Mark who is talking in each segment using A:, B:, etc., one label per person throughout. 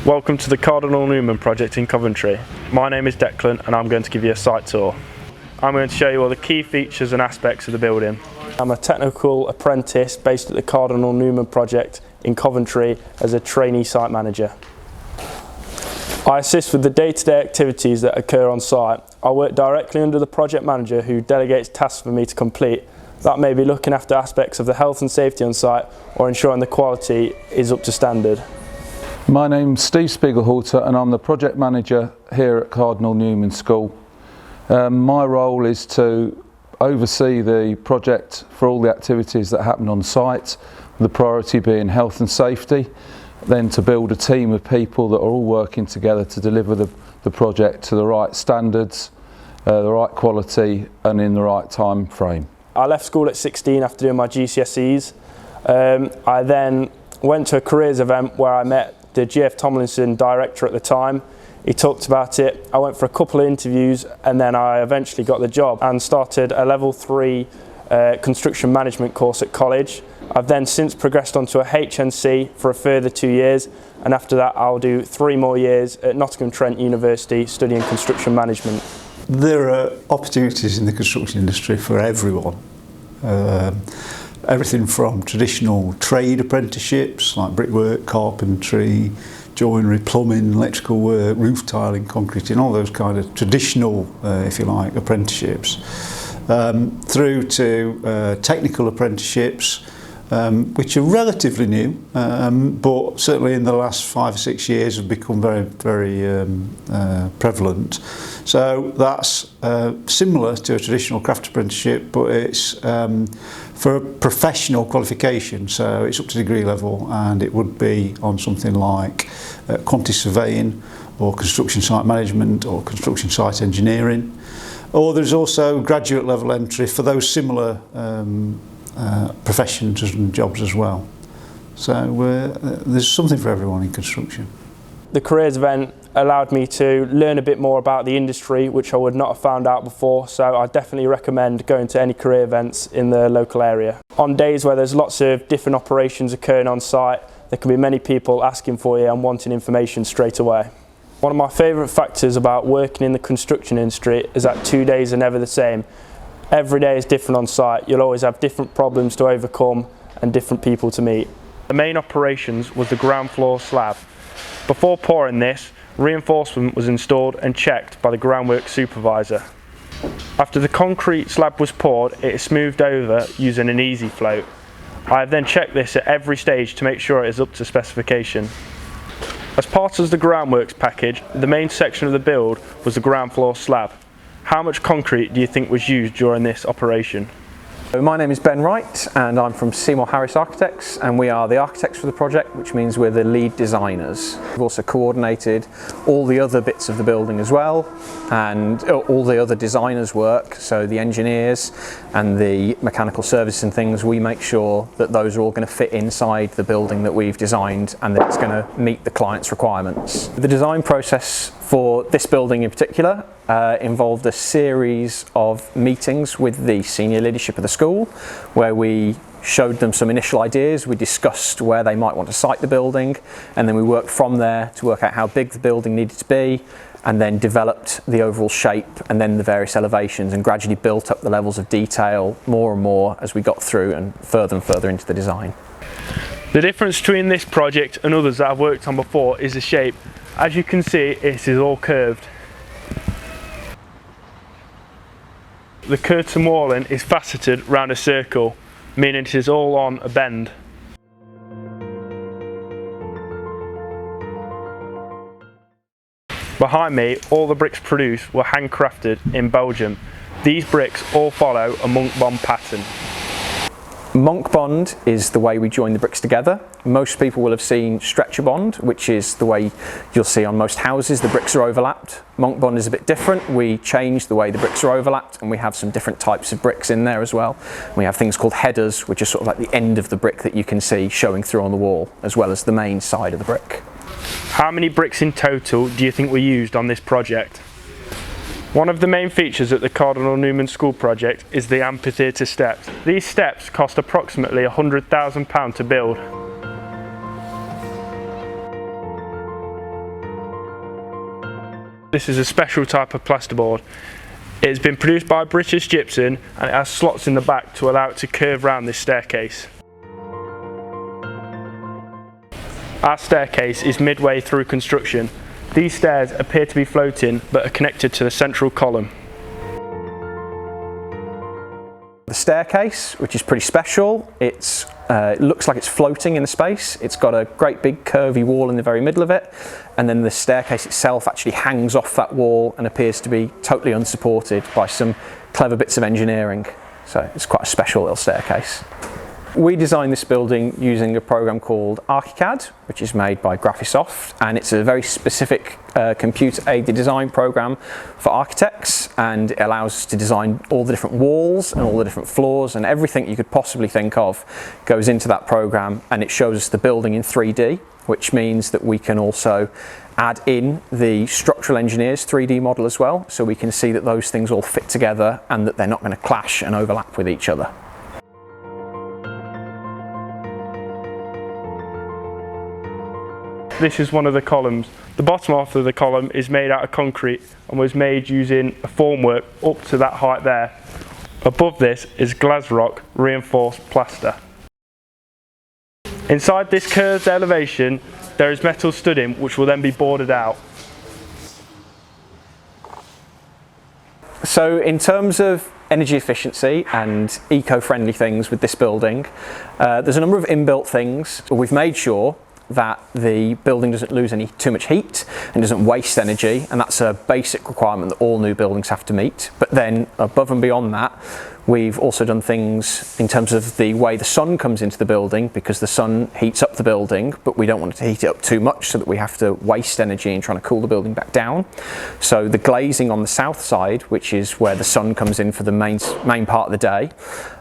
A: Welcome to the Cardinal Newman project in Coventry. My name is Declan and I'm going to give you a site tour. I'm going to show you all the key features and aspects of the building. I'm a technical apprentice based at the Cardinal Newman project in Coventry as a trainee site manager. I assist with the day-to-day activities that occur on site. I work directly under the project manager who delegates tasks for me to complete. That may be looking after aspects of the health and safety on site or ensuring the quality is up to standard.
B: My name's Steve Spiegelhalter and I'm the project manager here at Cardinal Newman School. My role is to oversee the project for all the activities that happen on site, the priority being health and safety, then to build a team of people that are all working together to deliver the project to the right standards, the right quality and in the right time frame.
A: I left school at 16 after doing my GCSEs. I then went to a careers event where I met the GF Tomlinson director at the time. He talked about it. I went for a couple of interviews and then I eventually got the job and started a level 3 construction management course at college. I've then since progressed onto a HNC for a further 2 years, and after that I'll do 3 more years at Nottingham-Trent University studying construction management.
C: There are opportunities in the construction industry for everyone. Everything from traditional trade apprenticeships like brickwork, carpentry, joinery, plumbing, electrical work, roof tiling, concreting, all those kind of traditional, if you like, apprenticeships, through to technical apprenticeships, which are relatively new, but certainly in the last 5 or 6 years have become very, very prevalent. So that's similar to a traditional craft apprenticeship, but it's for a professional qualification, so it's up to degree level, and it would be on something like quantity surveying or construction site management or construction site engineering. Or there's also graduate level entry for those similar professions and jobs as well. So there's something for everyone in construction.
A: The careers event allowed me to learn a bit more about the industry, which I would not have found out before, so I definitely recommend going to any career events in the local area. On days where there's lots of different operations occurring on site, there can be many people asking for you and wanting information straight away. One of my favourite factors about working in the construction industry is that 2 days are never the same. Every day is different on site. You'll always have different problems to overcome and different people to meet. The main operations was the ground floor slab. Before pouring this, reinforcement was installed and checked by the groundwork supervisor. After the concrete slab was poured, it is smoothed over using an easy float. I have then checked this at every stage to make sure it is up to specification. As part of the groundworks package, the main section of the build was the ground floor slab. How much concrete do you think was used during this operation?
D: My name is Ben Wright and I'm from Seymour Harris Architects, and we are the architects for the project, which means we're the lead designers. We've also coordinated all the other bits of the building as well, and all the other designers' work, so the engineers and the mechanical services and things. We make sure that those are all going to fit inside the building that we've designed and that it's going to meet the client's requirements. The design process for this building in particular involved a series of meetings with the senior leadership of the school, where we showed them some initial ideas, we discussed where they might want to site the building, and then we worked from there to work out how big the building needed to be, and then developed the overall shape and then the various elevations, and gradually built up the levels of detail more and more as we got through and further into the design.
A: The difference between this project and others that I've worked on before is the shape. As you can see, it is all curved. The curtain walling is faceted round a circle, meaning it is all on a bend. Behind me, all the bricks produced were handcrafted in Belgium. These bricks all follow a monk bond pattern.
D: Monk bond is the way we join the bricks together. Most people will have seen stretcher bond, which is the way you'll see on most houses the bricks are overlapped. Monk bond is a bit different. We change the way the bricks are overlapped, and we have some different types of bricks in there as well. We have things called headers, which are sort of like the end of the brick that you can see showing through on the wall, as well as the main side of the brick.
A: How many bricks in total do you think were used on this project? One of the main features at the Cardinal Newman School project is the amphitheatre steps. These steps cost approximately £100,000 to build. This is a special type of plasterboard. It has been produced by British Gypsum and it has slots in the back to allow it to curve round this staircase. Our staircase is midway through construction. These stairs appear to be floating but are connected to the central column.
D: The staircase, which is pretty special, it looks like it's floating in the space. It's got a great big curvy wall in the very middle of it, and then the staircase itself actually hangs off that wall and appears to be totally unsupported by some clever bits of engineering. So it's quite a special little staircase. We designed this building using a program called ArchiCAD, which is made by Graphisoft, and it's a very specific computer-aided design program for architects, and it allows us to design all the different walls and all the different floors, and everything you could possibly think of goes into that program, and it shows us the building in 3D, which means that we can also add in the structural engineer's 3D model as well, so we can see that those things all fit together and that they're not going to clash and overlap with each other.
A: This is one of the columns. The bottom half of the column is made out of concrete and was made using a formwork up to that height there. Above this is Glasrock reinforced plaster. Inside this curved elevation there is metal studding which will then be boarded out.
D: So in terms of energy efficiency and eco-friendly things with this building, there's a number of inbuilt things. We've made sure that the building doesn't lose too much heat and doesn't waste energy, and that's a basic requirement that all new buildings have to meet. But then above and beyond that, we've also done things in terms of the way the sun comes into the building, because the sun heats up the building, but we don't want it to heat it up too much so that we have to waste energy in trying to cool the building back down. So the glazing on the south side, which is where the sun comes in for the main part of the day,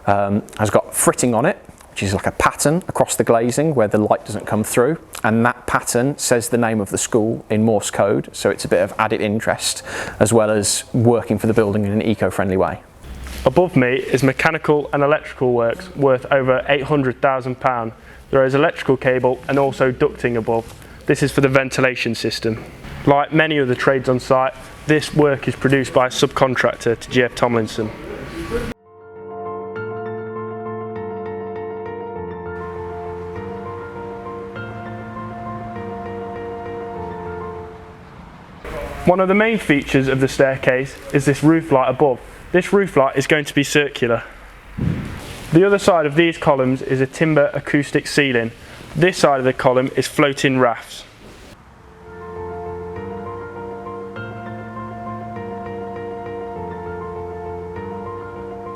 D: has got fritting on it, which is like a pattern across the glazing where the light doesn't come through, and that pattern says the name of the school in Morse code, so it's a bit of added interest as well as working for the building in an eco-friendly way.
A: Above me is mechanical and electrical works worth over £800,000. There is electrical cable and also ducting above. This is for the ventilation system. Like many of the trades on site, this work is produced by a subcontractor to GF Tomlinson. One of the main features of the staircase is this roof light above. This roof light is going to be circular. The other side of these columns is a timber acoustic ceiling. This side of the column is floating rafts.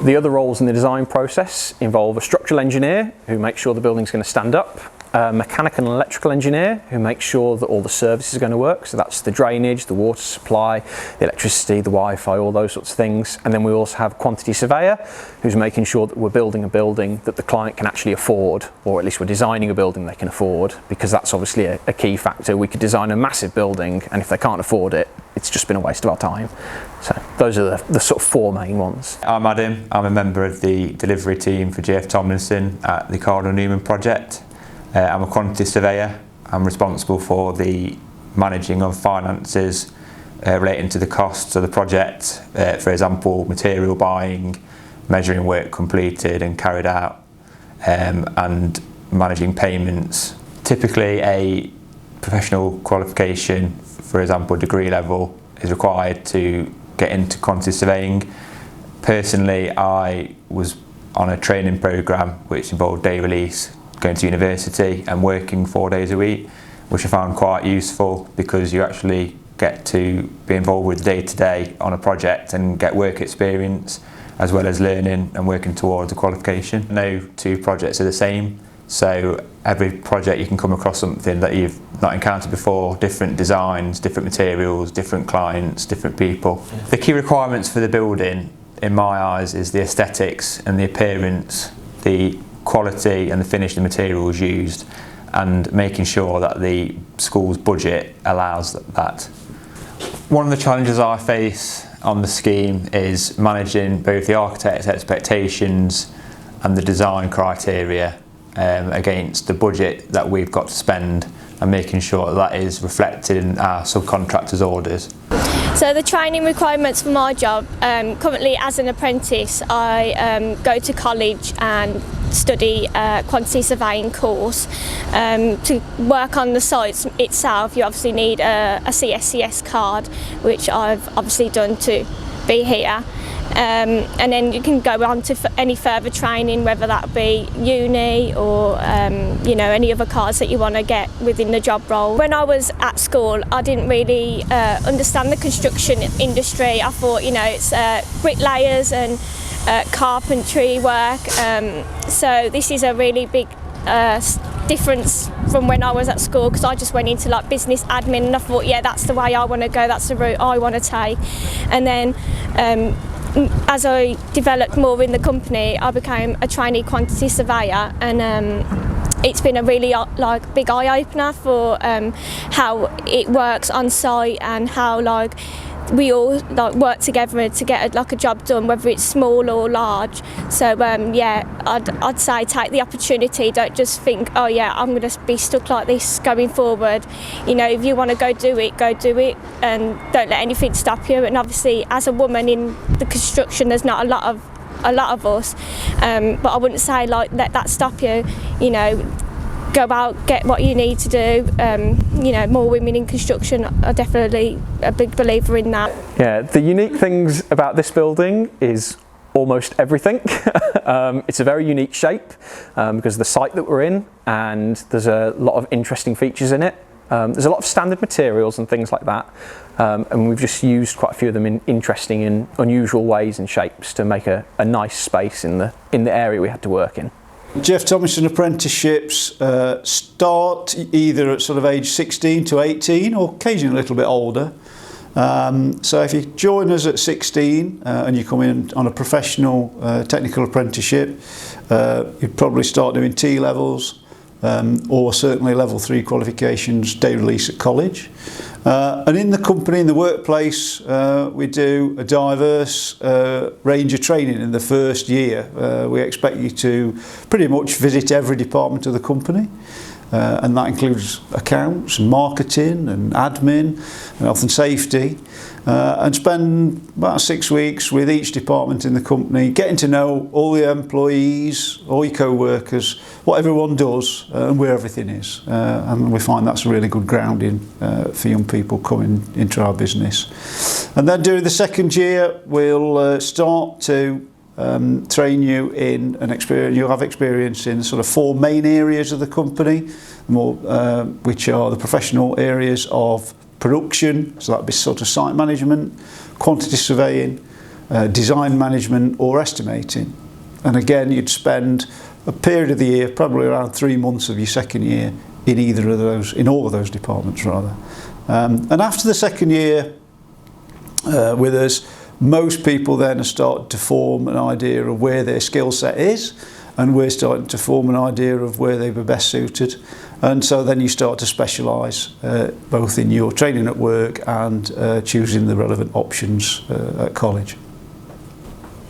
D: The other roles in the design process involve a structural engineer who makes sure the building's going to stand up, a mechanical and electrical engineer who makes sure that all the services are going to work, so that's the drainage, the water supply, the electricity, the Wi-Fi, all those sorts of things. And then we also have a quantity surveyor who's making sure that we're building a building that the client can actually afford, or at least we're designing a building they can afford, because that's obviously a key factor. We could design a massive building and if they can't afford it, it's just been a waste of our time. So those are the sort of four main ones.
E: I'm Adam. I'm a member of the delivery team for GF Tomlinson at the Cardinal Newman project. I'm a quantity surveyor. I'm responsible for the managing of finances relating to the costs of the project, for example material buying, measuring work completed and carried out, and managing payments. Typically a professional qualification, for example degree level, is required to get into quantity surveying. Personally, I was on a training programme which involved day release, going to university and working 4 days a week, which I found quite useful because you actually get to be involved with day-to-day on a project and get work experience as well as learning and working towards a qualification. No two projects are the same, so every project you can come across something that you've not encountered before, different designs, different materials, different clients, different people. The key requirements for the building in my eyes is the aesthetics and the appearance, the quality and the finish of the materials used, and making sure that the school's budget allows that. One of the challenges I face on the scheme is managing both the architect's expectations and the design criteria against the budget that we've got to spend, and making sure that is reflected in our subcontractors' orders.
F: So the training requirements for my job, currently as an apprentice, I go to college and study a quantity surveying course. To work on the site itself, you obviously need a CSCS card, which I've obviously done to be here. And then you can go on to any further training, whether that be uni or any other cards that you want to get within the job role. When I was at school, I didn't really understand the construction industry. I thought, it's bricklayers and carpentry work. So this is a really big difference from when I was at school, because I just went into like business admin and I thought, yeah, that's the way I want to go, that's the route I want to take. And then as I developed more in the company, I became a trainee quantity surveyor, and it's been a really big eye-opener for how it works on site and how we all work together to get a job done, whether it's small or large. So I'd say take the opportunity. Don't just think, oh yeah, I'm going to be stuck like this going forward. If you want to go do it, and don't let anything stop you. And obviously, as a woman in the construction, there's not a lot of us, but I wouldn't say let that stop you. Go out, get what you need to do. More women in construction are definitely a big believer in that.
D: Yeah, the unique things about this building is almost everything. It's a very unique shape because of the site that we're in, and there's a lot of interesting features in it. There's a lot of standard materials and things like that, and we've just used quite a few of them in interesting and unusual ways and shapes to make a nice space in the area we had to work in.
C: Jeff Tomlinson apprenticeships start either at sort of age 16 to 18 or occasionally a little bit older. So if you join us at 16 and you come in on a professional technical apprenticeship, you'd probably start doing T levels or certainly level 3 qualifications day release at college. And in the company, in the workplace, we do a diverse range of training in the first year. We expect you to pretty much visit every department of the company. And that includes accounts, and marketing and admin and health and safety, and spend about 6 weeks with each department in the company, getting to know all the employees, all your co-workers, what everyone does and where everything is. And we find that's a really good grounding for young people coming into our business. And then during the second year, we'll start to train you in an experience. You'll have experience in sort of 4 main areas of the company, which are the professional areas of production, so that'd be sort of site management, quantity surveying, design management or estimating. And again, you'd spend a period of the year, probably around 3 months of your second year, in all of those departments rather. And after the second year with us, most people then are starting to form an idea of where their skill set is, and we're starting to form an idea of where they were best suited. And so then you start to specialise both in your training at work and choosing the relevant options at college.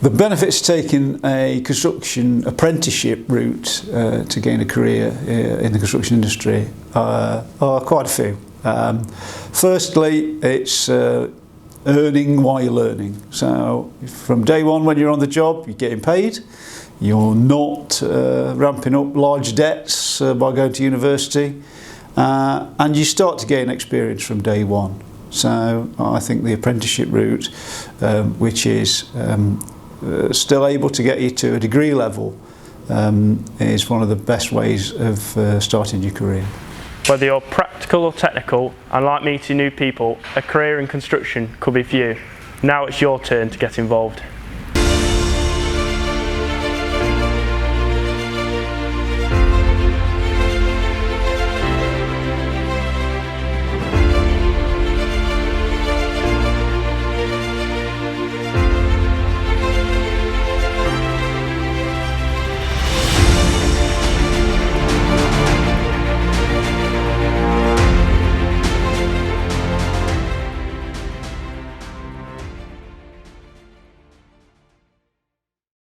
C: The benefits of taking a construction apprenticeship route to gain a career in the construction industry are quite a few. Firstly, it's earning while you're learning. So from day one when you're on the job, you're getting paid. You're not ramping up large debts by going to university, and you start to gain experience from day one. So I think the apprenticeship route, which is still able to get you to a degree level, is one of the best ways of starting your career.
A: Whether you're practical or technical and like meeting new people, a career in construction could be for you. Now it's your turn to get involved.